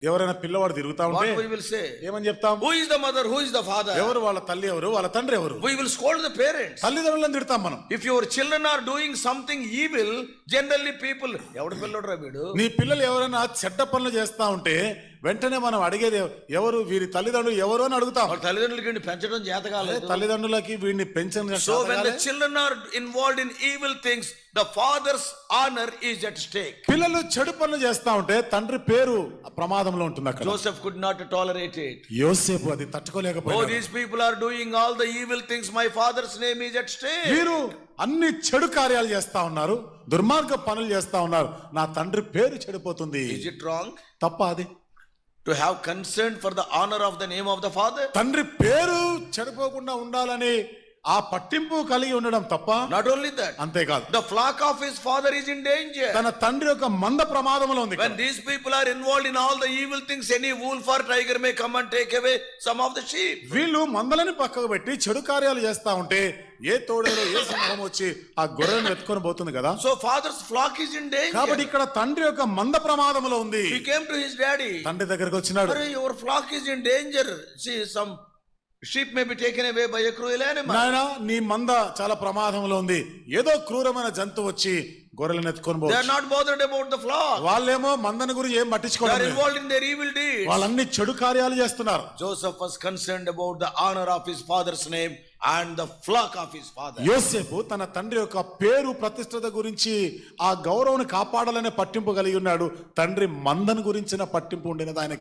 ఎవరైనా పిల్లవాడు తిరుగుతా ఉంటే What we will say? ఏమని చెప్తాం? Who is the mother? Who is the father? ఎవరు వాళ్ళ తల్లి, ఎవరు వాళ్ళ తండ్రి, ఎవరు? We will scold the parents. తల్లిదండ్రులను తిడతాం మనం. If your children are doing something evil, generally people, ఎవడు పిల్లడు రా వీడు? నీ పిల్లలు ఎవరైనా చెడ్డ పనులు చేస్తా ఉంటే వెంటనే మనం అడిగేది ఎవరు, వీరి తల్లిదండ్రులు ఎవరు అని అడుగుతాం. వాళ్ళ తల్లిదండ్రులకి పెంచడం చేత కాలేదు. తల్లిదండ్రులకి వీడిని పెంచడం. So when the children are involved in evil things, the father's honor is at stake. పిల్లలు చెడు పనులు చేస్తా ఉంటే తండ్రి పేరు ప్రమాదంలో ఉంటుంది అక్కడ. Joseph could not tolerate it. యోసేపు అది Oh, తట్టుకోలేకపోయాడు. these people are doing all the evil things, my father's name is at stake. వీరు అన్ని చెడు కార్యాలు చేస్తా ఉన్నారు, దుర్మార్గ పనులు చేస్తా ఉన్నారు, నా తండ్రి పేరు చెడిపోతుంది. Is it wrong తప్ప అది? to have concern for the honor of the name of the father? తండ్రి పేరు చెడిపోకుండా ఉండాలని ఆ పట్టింపు కలిగి ఉండడం తప్ప? Not only that, అంతేకాదు, the flock of his father is in danger. తన తండ్రి యొక్క మంద ప్రమాదంలో ఉంది. When these people are involved in all the evil things, any wolf or tiger may come and take away some of the sheep. వీళ్ళు మందలని పక్కకు పెట్టి చెడు కార్యాలు చేస్తా ఉంటే ఏ తోడేలో ఏ సింహం వచ్చి ఆ గొర్రెలను ఎత్తుకొని పోతుంది కదా. So father's flock is in కాబట్టి danger. ఇక్కడ తండ్రి యొక్క మంద ప్రమాదంలో ఉంది. He came to his daddy. తండ్రి దగ్గరకు వచ్చినాడు. Arey, your flock is in danger. See, some sheep may be taken away by a cruel animal. నాయనా, నీ మంద చాలా ప్రమాదంలో ఉంది, ఏదో క్రూరమైన జంతువు వచ్చి గొర్రెలను ఎత్తుకొని They are పోవచ్చు. not bothered about the flock. వాళ్ళేమో మందని గురించి ఏం They are పట్టించుకోవడం లేదు. involved in their evil deeds. వాళ్ళన్ని చెడు కార్యాలు చేస్తున్నారు. Joseph was concerned about the honor of his father's name and the flock of his father. యోసేపు తన తండ్రి యొక్క పేరు ప్రతిష్టత గురించి ఆ గౌరవం కాపాడాలనే పట్టింపు కలిగి ఉన్నాడు. తండ్రి మందను గురించిన పట్టింపు ఉండినది ఆయన.